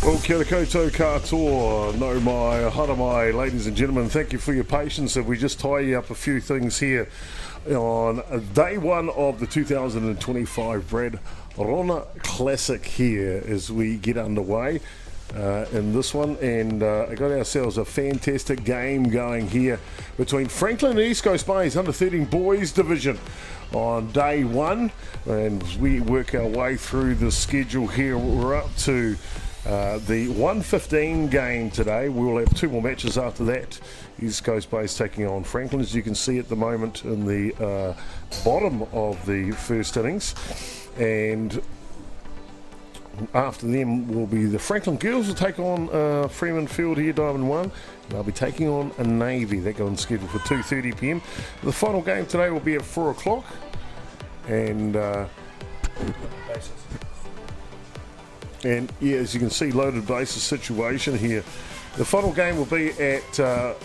Well, kia ora koutou katoa, no mai, hara mai, ladies and gentlemen, thank you for your patience. If we just tie you up a few things here on day one of the 2025 Brad Rona Classic here as we get underway in this one, and I got ourselves a fantastic game going here between Franklin and East Coast Bays under 13 boys division on day one, and we work our way through the schedule here. We're up to the 1:15 game today. We'll have two more matches after that. East Coast Bays taking on Franklin, as you can see at the moment in the bottom of the first innings. And after them will be the Franklin girls will take on Freeman Field here, Diamond 1. They'll be taking on a Navy. They're going scheduled for 2:30 p.m. The final game today will be at 4 o'clock. And yeah, as you can see, loaded bases situation here. The final game will be at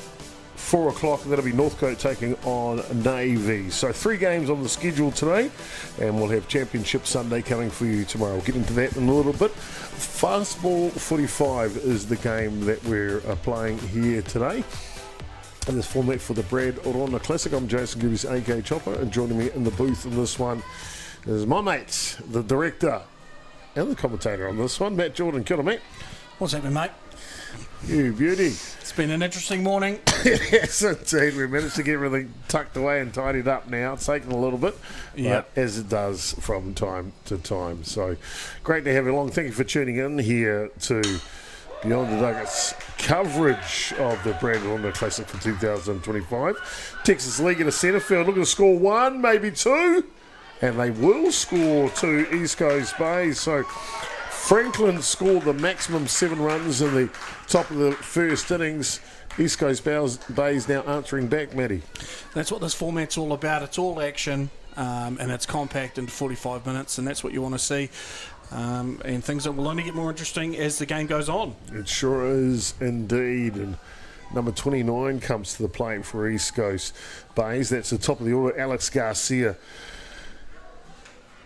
4 o'clock, and that'll be Northcote taking on Navy. So 3 games on the schedule today, and we'll have Championship Sunday coming for you tomorrow. We'll get into that in a little bit. Fastball 45 is the game that we're playing here today. In this format for the Brad Rona Classic, I'm Jason Gerbes, aka Chopper, and joining me in the booth in this one is my mate, the director and the commentator on this one, Matt Jordan. Kia ora, Matt. What's happening, mate? You beauty. It's been an interesting morning. Yes, indeed. We managed to get everything tucked away and tidied up now. It's taken a little bit, but as it does from time to time. So great to have you along. Thank you for tuning in here to Beyond the Nuggets coverage of the Brad Rona Classic for 2025. Texas League in the centre field looking to score 1, maybe 2, and they will score 2, East Coast Bays. So Franklin scored the maximum 7 runs in the top of the first innings. East Coast Bays now answering back, Matty. That's what this format's all about. It's all action, and it's compact into 45 minutes, and that's what you want to see. And things that will only get more interesting as the game goes on. It sure is indeed. And number 29 comes to the plate for East Coast Bays. That's the top of the order. Alex Garcia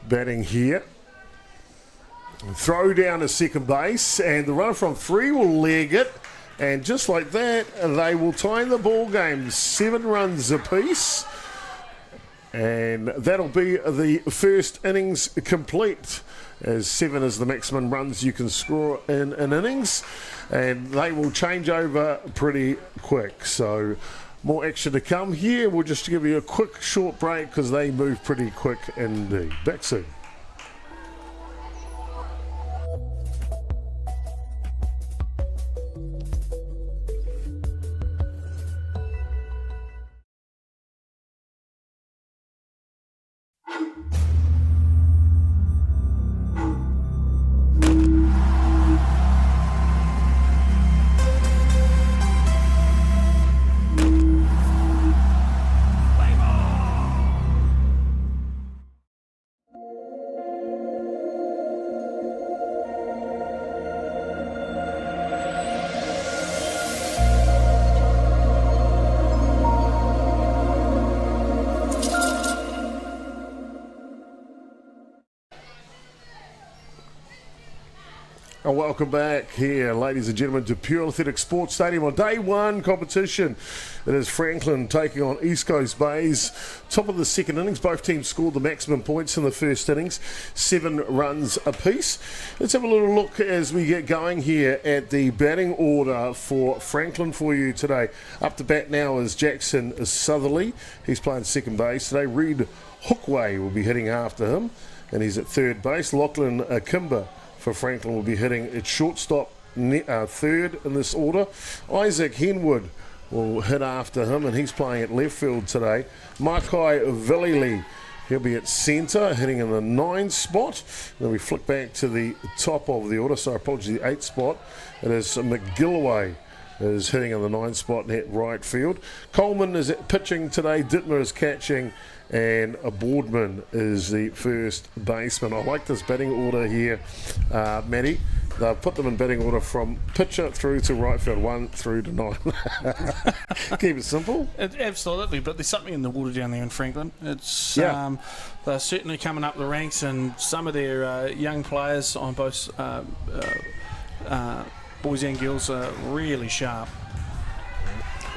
batting here. Throw down to second base, and the runner from 3 will leg it. And just like that, they will tie the ball game. 7 runs apiece. And that'll be the first innings complete, as 7 is the maximum runs you can score in an innings, and they will change over pretty quick. So more action to come here. We'll just give you a quick short break because they move pretty quick indeed. Back soon. And welcome back here, ladies and gentlemen, to Pure Athletic Sports Stadium on day one competition. It is Franklin taking on East Coast Bays. Top of the second innings, both teams scored the maximum points in the first innings, 7 runs apiece. Let's have a little look as we get going here at the batting order for Franklin for you today. Up to bat now is Jackson Southerly. He's playing second base today. Reed Hookway will be hitting after him, and he's at third base. Lachlan Kimber for Franklin will be hitting at shortstop, third in this order. Isaac Henwood will hit after him, and he's playing at left field today. Makai Villili, he'll be at centre, hitting in the 9 spot. Then we flick back to the top of the order, so apologies, the 8 spot. It is McGilloway is hitting in the 9 spot at right field. Coleman is pitching today, Dittmer is catching, and a Boardman is the first baseman. I like this batting order here, Matty. They've put them in batting order from pitcher through to right field, 1 through to 9. Keep it simple. Absolutely, but there's something in the water down there in Franklin. It's they're certainly coming up the ranks, and some of their young players on both boys and girls are really sharp.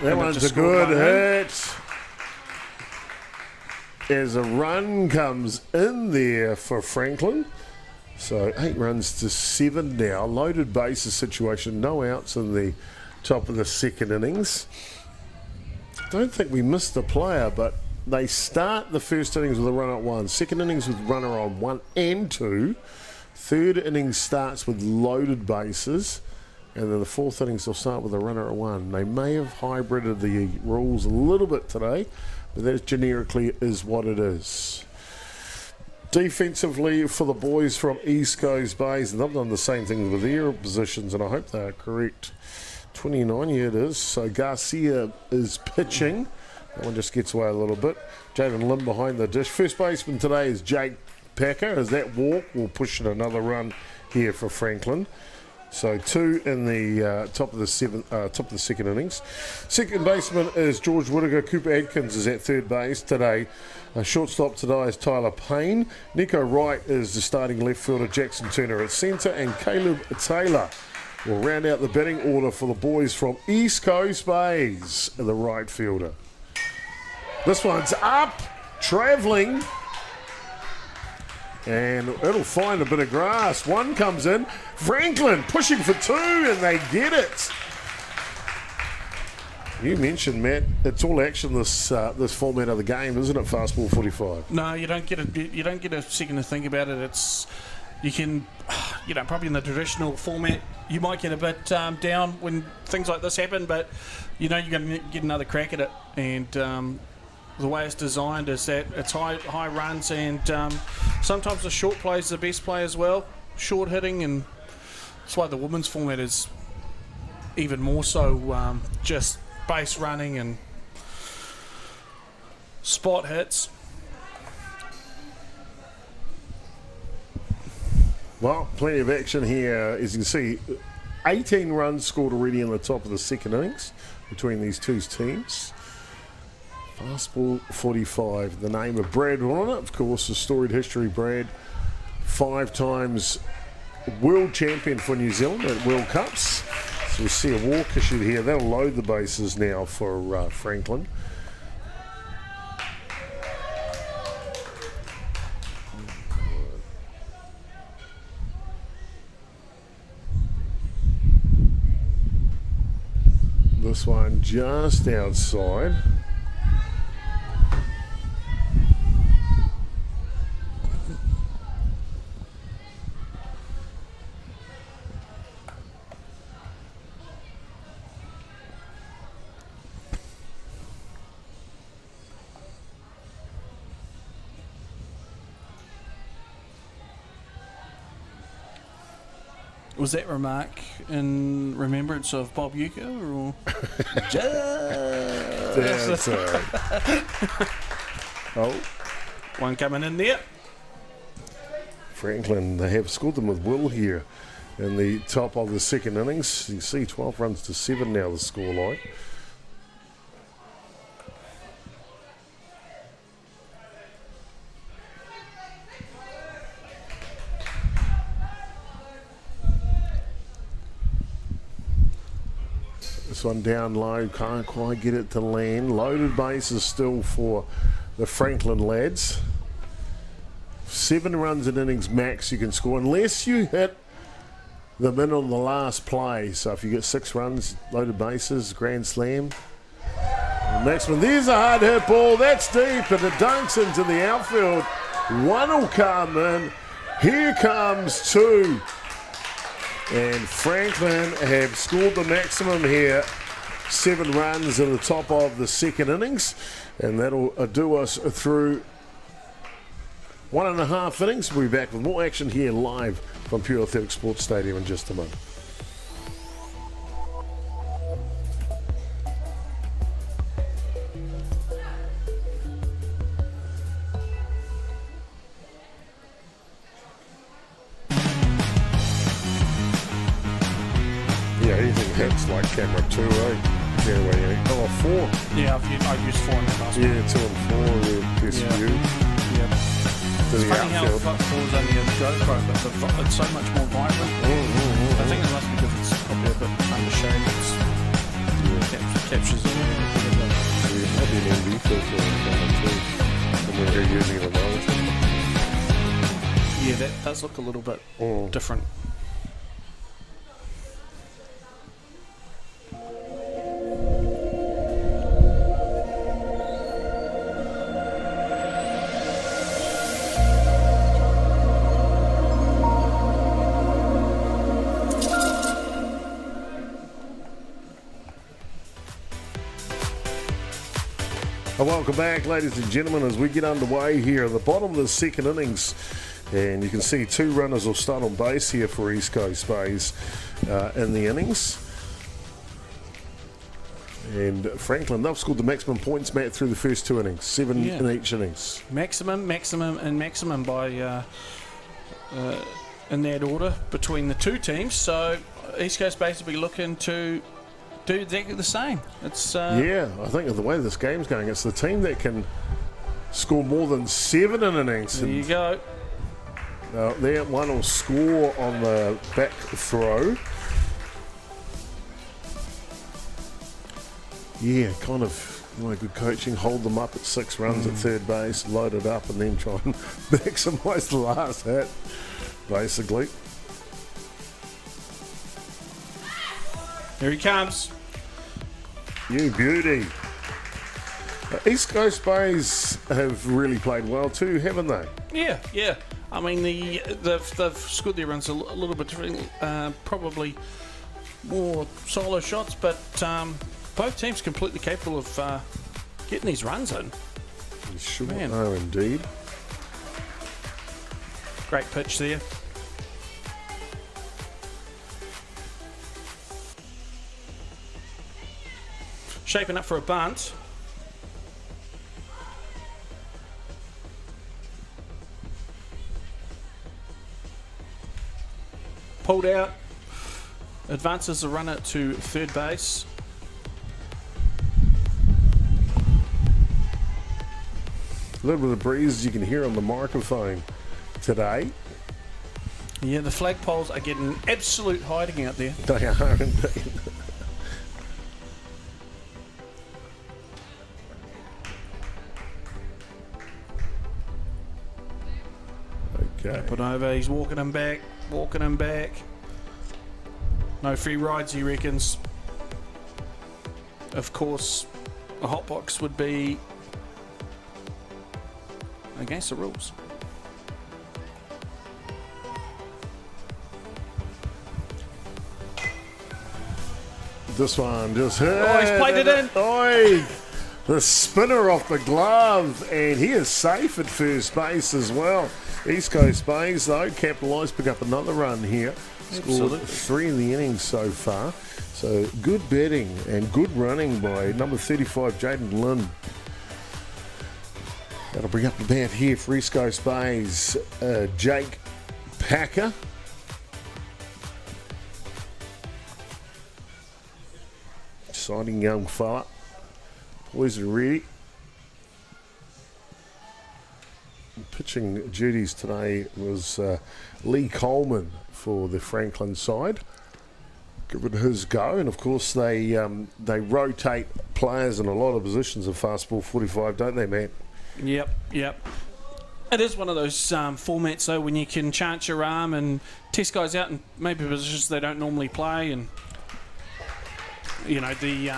That one's a good hit. As a run comes in there for Franklin. So 8 runs to 7 now. Loaded bases situation. No outs in the top of the second innings. Don't think we missed a player, but they start the first innings with a run at 1. Second innings with runner on 1 and 2. Third innings starts with loaded bases. And then the fourth innings they'll start with a runner at 1. They may have hybrided the rules a little bit today, but that generically is what it is. Defensively for the boys from East Coast Bays, and they've done the same thing with their positions, and I hope they are correct. 29, yeah it is. So Garcia is pitching. That one just gets away a little bit. Jaden Lim behind the dish. First baseman today is Jake Packer. As that walk will push in another run here for Franklin. So 2 in the top of the second innings. Second baseman is George Whittaker. Cooper Adkins is at third base today. Shortstop today is Tyler Payne. Nico Wright is the starting left fielder. Jackson Turner at centre, and Caleb Taylor will round out the batting order for the boys from East Coast Bays, the right fielder. This one's up, travelling. And it'll find a bit of grass. One comes in. Franklin pushing for 2, and they get it. You mentioned, Matt, it's all action this format of the game, isn't it? Fastball 45. No, you don't get a second to think about it. It's you can, probably in the traditional format, you might get a bit down when things like this happen, but you're going to get another crack at it. And the way it's designed is that it's high runs, and sometimes the short play is the best play as well, short hitting, and that's why the women's format is even more so just base running and spot hits. Well, plenty of action here. As you can see, 18 runs scored already in the top of the second innings between these two teams. Fastball 45, the name of Brad Rona, of course, a storied history. Brad, 5 times world champion for New Zealand at World Cups. So we see a walk issued here. That'll load the bases now for Franklin. This one just outside. Was that remark in remembrance of Bob Uecker, or? That's Oh, one coming in there. Franklin, they have scored them with will here in the top of the second innings. You can see 12 runs to 7 now, the scoreline. This one down low, can't quite get it to land. Loaded bases still for the Franklin lads. 7 runs in innings max you can score, unless you hit them in on the last play. So if you get 6 runs, loaded bases, grand slam. Maximum, there's a hard hit ball, that's deep, and it dunks into the outfield. One will come in. Here comes 2. And Franklin have scored the maximum here. 7 runs in the top of the second innings. And that'll do us through 1.5 innings. We'll be back with more action here live from Pure Athletic Sports Stadium in just a moment. Yeah, anything hits like camera 2, Fairway 8. Oh, 4. Yeah, I've used 4 in the last one. Yeah, 2 and 4, the best view. Yeah. To It's the funny how outfield. football's only a GoPro, but it's so much more vibrant. I think it must be And we're using it at the moment. Yeah, that does look a little bit different. Welcome back, ladies and gentlemen, as we get underway here at the bottom of the second innings. And you can see two runners will start on base here for East Coast Bays in the innings. And Franklin, they've scored the maximum points, Matt, through the first two innings, 7 in each innings. Maximum, and maximum by in that order between the two teams. So East Coast Bays will be looking to do exactly the same. It's I think of the way this game's going, it's the team that can score more than 7 in an innings. There you go. There, one will score on the back throw. Yeah, kind of good coaching. Hold them up at 6 runs at third base, load it up, and then try and maximise the last hit, basically. Here he comes. You beauty. East Coast Bays have really played well too, haven't they? Yeah. I mean, they've scored their runs a little bit differently, probably more solo shots, but both teams completely capable of getting these runs in. You sure are indeed. Great pitch there. Shaping up for a bunt. Pulled out. Advances the runner to third base. A little bit of breeze you can hear on the microphone today. Yeah, the flagpoles are getting absolute hiding out there. They are indeed. Okay. Put over, he's walking him back. No free rides, he reckons. Of course, a hot box would be against the rules. This one just hit. Oh, he's played it in. Oi! The spinner off the glove, and he is safe at first base as well. East Coast Bays, though, capitalised, pick up another run here. Scored 3 in the innings so far. So good betting and good running by number 35, Jaden Lynn. That'll bring up the bat here for East Coast Bays, Jake Packer. Exciting young fella. Boys are ready. Pitching duties today was Lee Coleman for the Franklin side. Give it his go, and of course they rotate players in a lot of positions of fastball 45, don't they, Matt? Yep. It is one of those formats, though, when you can chance your arm and test guys out in maybe positions they don't normally play, and you know the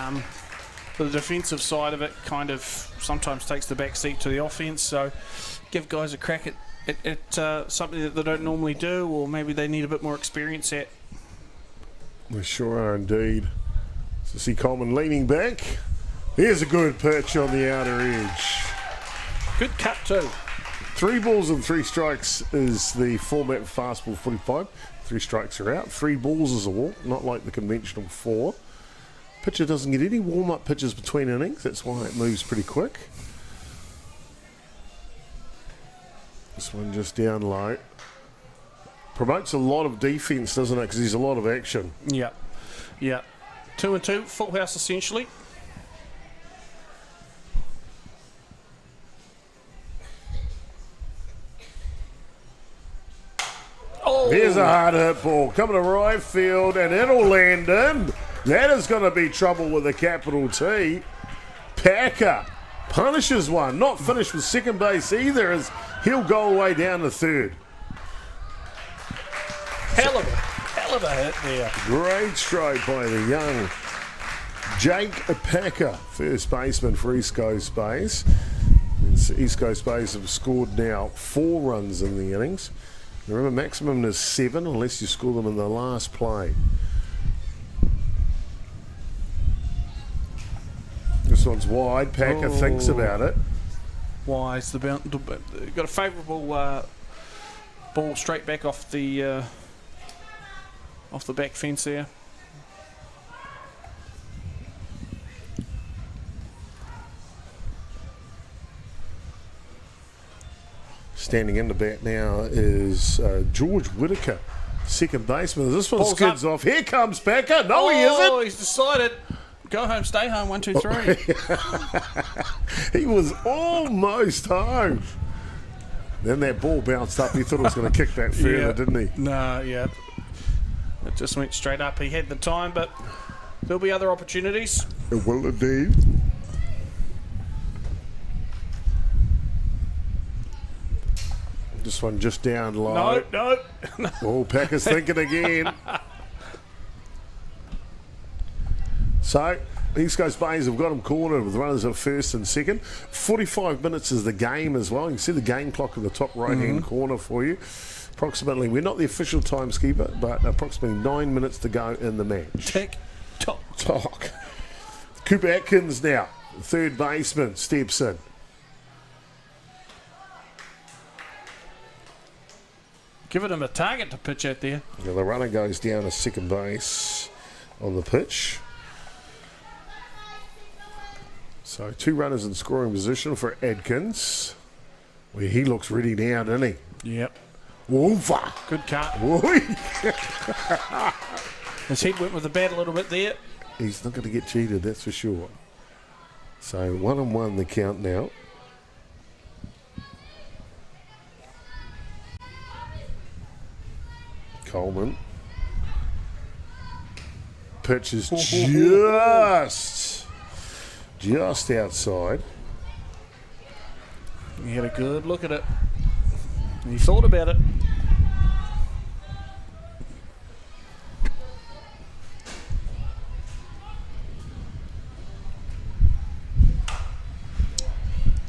defensive side of it kind of sometimes takes the back seat to the offense. So give guys a crack at something that they don't normally do, or maybe they need a bit more experience at. We sure are indeed. So see Coleman leaning back. Here's a good pitch on the outer edge. Good cut too. 3 balls and 3 strikes is the format for fastball 45. 3 strikes are out. 3 balls is a walk, not like the conventional 4. Pitcher doesn't get any warm-up pitches between innings. That's why it moves pretty quick. This one just down low. Promotes a lot of defence, doesn't it? Because there's a lot of action. Yeah. 2-2, full house essentially. Oh! Here's a hard hit ball coming to right field, and it'll land in. That is going to be trouble with a capital T. Packer punishes one. Not finished with second base either, as he'll go away down to third. Hell of a hit there. Great stroke by the young Jake Packer, first baseman for East Coast Bays. East Coast Bays have scored now 4 runs in the innings. Remember, maximum is 7 unless you score them in the last play. This one's wide. Packer thinks about it. Wise. Got a favourable ball straight back off the back fence there. Standing in the bat now is George Whitaker, second baseman. This one skids off. Here comes Packer. No, he isn't. Oh, he's decided. Go home, stay home. 1, 2, 3. He was almost home. Then that ball bounced up. He thought it was going to kick that further, didn't he? No, yeah. It just went straight up. He had the time, but there'll be other opportunities. It will indeed. This one just down low. No. Oh, Packer's thinking again. So, East Coast Bays have got him cornered with runners at first and second. 45 minutes is the game as well. You can see the game clock in the top right-hand corner for you. Approximately, we're not the official timekeeper, but approximately 9 minutes to go in the match. Tick, tock. Cooper Atkins now, third baseman, steps in. Giving him a target to pitch out there. Now the runner goes down to second base on the pitch. So 2 runners in scoring position for Adkins. Well, he looks ready now, doesn't he? Yep. Woofa. Good cut. Oi. His head went with the bat a little bit there. He's not going to get cheated, that's for sure. So 1-1 the count now. Coleman. Pitch is just outside. He had a good look at it. He thought about it.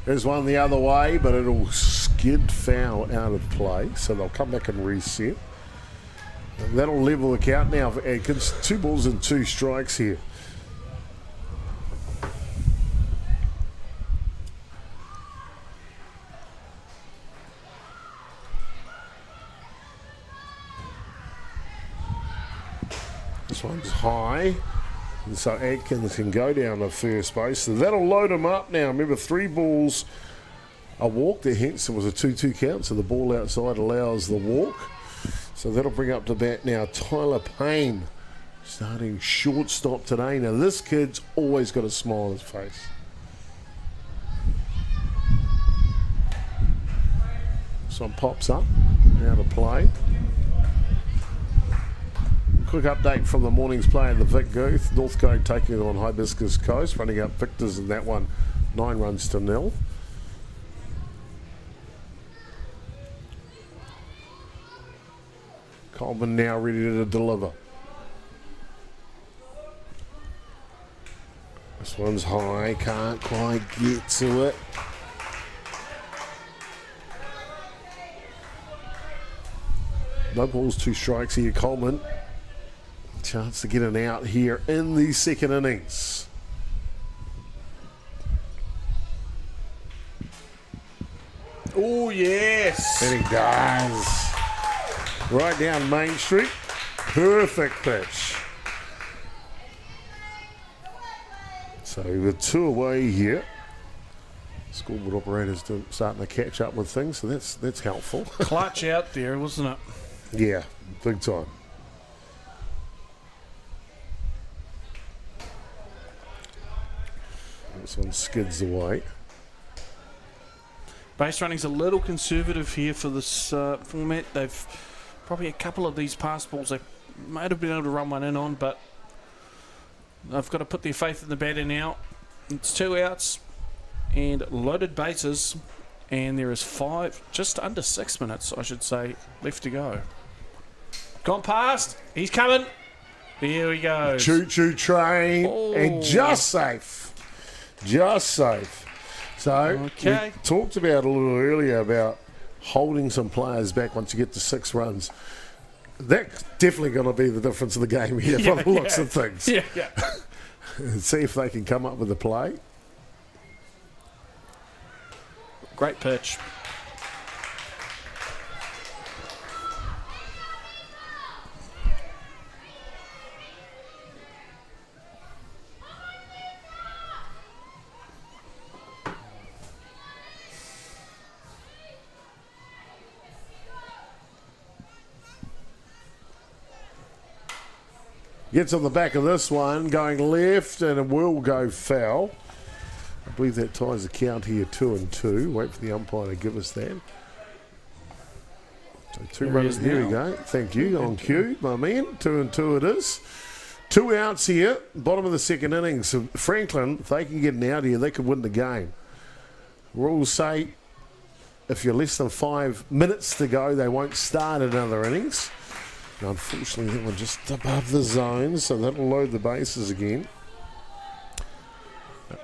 There's one the other way, but it'll skid foul out of play, so they'll come back and reset. And that'll level the count now for Adkins. 2 balls and 2 strikes here. This one's high, and so Adkins can go down to first base. So that'll load him up now. Remember, 3 balls, a walk there, hence it was a 2-2 count, so the ball outside allows the walk. So that'll bring up to bat now Tyler Payne, starting shortstop today. Now this kid's always got a smile on his face. This one pops up, out of play. Quick update from the morning's play in the Vic Gooth. Northcote taking on Hibiscus Coast, running up victors in that one, 9 runs to 0. Coleman now ready to deliver. This one's high, can't quite get to it. No balls, 2 strikes here, Coleman. Chance to get an out here in the second innings. Oh, yes. And he does. Right down Main Street. Perfect pitch. So with 2 away here. Scoreboard operators starting to catch up with things, so that's helpful. Clutch out there, wasn't it? Yeah, big time. This one skids away. Base running's a little conservative here for this format. They've probably a couple of these pass balls they might have been able to run one in on, but they've got to put their faith in the batter now. It's 2 outs. and loaded bases, and there is just under 6 minutes, I should say, left to go. Gone past. He's coming. There he goes. Choo-choo train. Oh. And just safe. Just safe. So, we talked about a little earlier about holding some players back once you get to 6 runs. That's definitely going to be the difference in the game here from the looks of things. Yeah. See if they can come up with a play. Great pitch. Gets on the back of this one, going left, and it will go foul. I believe that ties the count here 2-2. Wait for the umpire to give us that. So 2 runs. Here we go. Thank you. On cue, my man. 2-2 it is. 2 outs here. Bottom of the second innings. So Franklin, if they can get an out here, they could win the game. Rules say if you're less than 5 minutes to go, they won't start another innings. Now, unfortunately, that one just above the zone, so that'll load the bases again.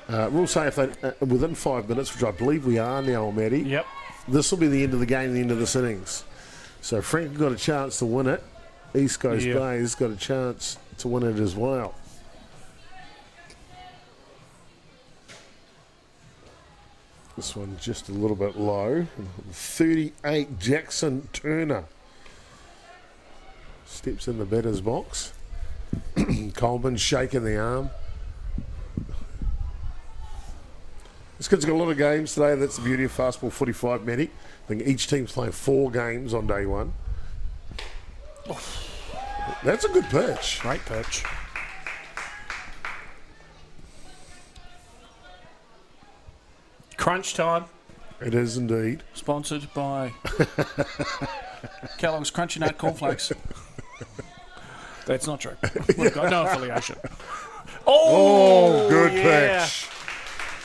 Rules say if they within 5 minutes, which I believe we are now, Matty. Yep. This will be the end of the game, the end of this innings. So Frank got a chance to win it. East Coast Bay's got a chance to win it as well. This one just a little bit low. 38, Jackson Turner. Steps in the batter's box. Coleman shaking the arm. This kid's got a lot of games today. That's the beauty of Fastball 45, Matty. I think each team's playing 4 games on day one. Oh. That's a good pitch. Great pitch. Crunch time. It is indeed. Sponsored by Kellogg's Crunchy Nut Cornflakes. That's not true. We've got no affiliation. Oh, good pitch.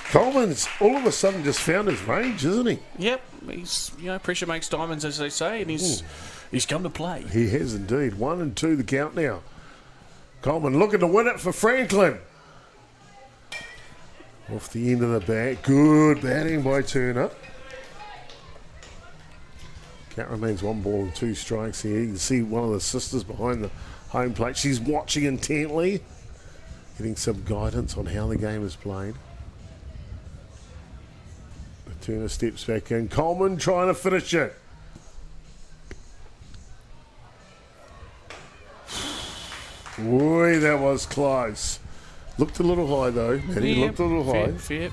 Coleman's all of a sudden just found his range, isn't he? Yep. He's, pressure makes diamonds, as they say, and he's come to play. He has indeed. 1-2 the count now. Coleman looking to win it for Franklin. Off the end of the bat. Good batting by Turner. Count remains 1 ball and 2 strikes here. You can see one of the sisters behind the home plate. She's watching intently, getting some guidance on how the game is played. Turner steps back in. Coleman trying to finish it. Boy, that was close. Looked a little high though, Matty. Looked a little high. Fair.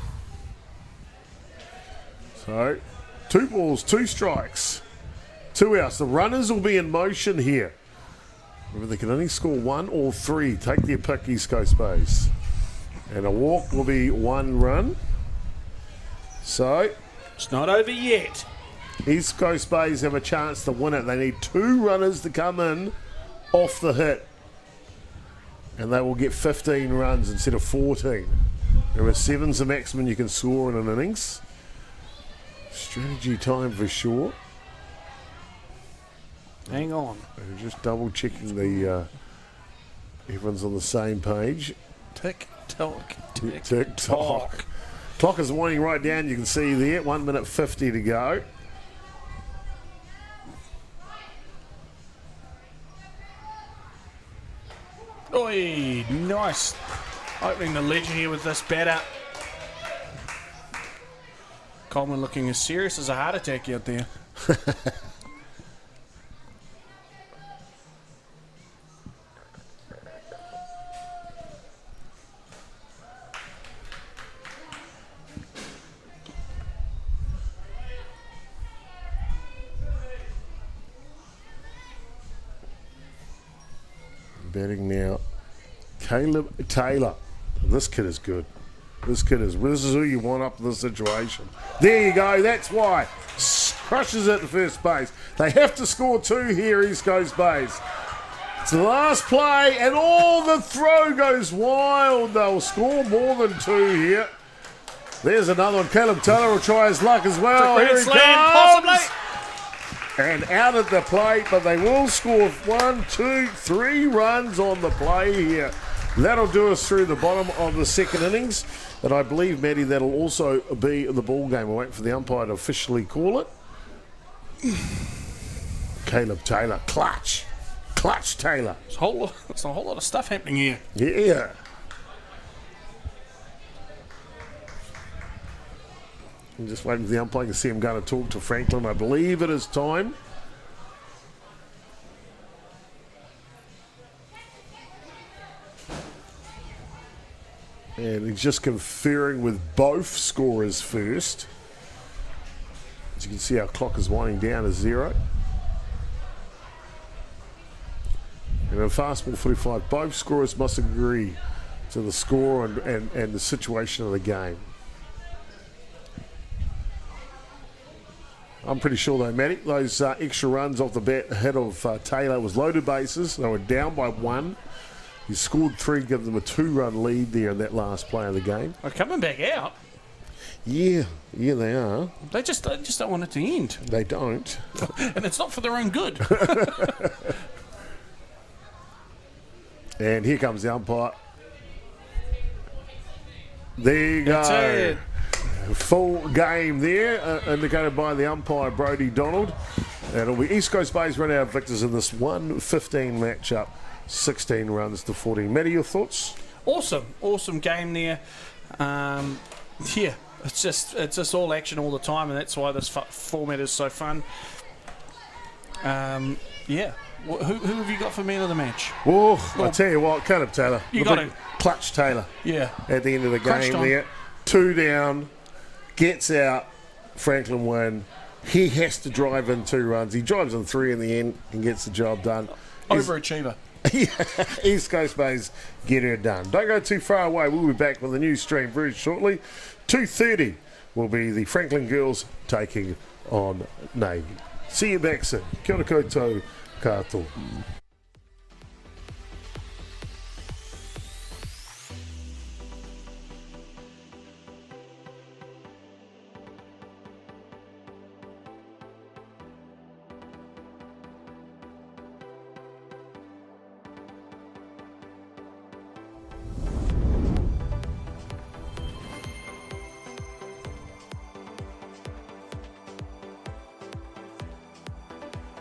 So, 2 balls, 2 strikes. 2 outs. The runners will be in motion here. Remember, they can only score 1 or 3. Take their pick, East Coast Bays. And a walk will be 1 run. So, it's not over yet. East Coast Bays have a chance to win it. They need 2 runners to come in off the hit. And they will get 15 runs instead of 14. There are 7's the maximum you can score in an innings. Strategy time for sure. Hang on. They're just double checking the everyone's on the same page. Tick tock. Tick tock. Clock is winding right down, you can see there. 1 minute 50 to go. Oi, nice. Opening the ledger here with this batter. Coleman looking as serious as a heart attack out there. Batting now, Caleb Taylor. This kid is good. This is who you want up in this situation. There you go. That's why. Crushes it to first base. They have to score 2 here, East Coast Bays. It's the last play, and all the throw goes wild. They'll score more than 2 here. There's another one. Caleb Taylor will try his luck as well. Here he Grand comes. Slam, And out at the plate, but they will score 1, 2, 3 runs on the play here. That'll do us through the bottom of the second innings. And I believe, Maddie, that'll also be the ball game. We're waiting for the umpire to officially call it. Caleb Taylor, clutch Taylor. It's a whole lot of stuff happening here. Yeah. I'm just waiting for the umpire. You can see him going to talk to Franklin. I believe it is time. And he's just conferring with both scorers first. As you can see, our clock is winding down to 0. And in fastball 45, both scorers must agree to the score and the situation of the game. I'm pretty sure though, Matty, those extra runs off the bat ahead of Taylor was loaded bases. They were down by 1. He scored 3, give them a 2-run lead there in that last play of the game. They're coming back out. Yeah, they are. They just don't want it to end. They don't. And it's not for their own good. And here comes the umpire. There you That's go. it. Full game there, indicated by the umpire, Brodie Donald. And it'll be East Coast Bays run out victors in this 1-15 matchup. 16 runs to 14. Matty, your thoughts? Awesome game there. Yeah, it's just all action all the time, and that's why this format is so fun. Yeah. Who have you got for man of the match? Oh, I tell you what, Caleb Taylor. You got to clutch Taylor. Yeah. At the end of the game there, 2 down, gets out. Franklin win. He has to drive in 2 runs. He drives in 3 in the end and gets the job done. Overachiever. East Coast Bays get her done. Don't go too far away. We'll be back with a new stream very shortly. 2:30 will be the Franklin girls taking on Navy. See you back soon. Kia ora koutou katoa.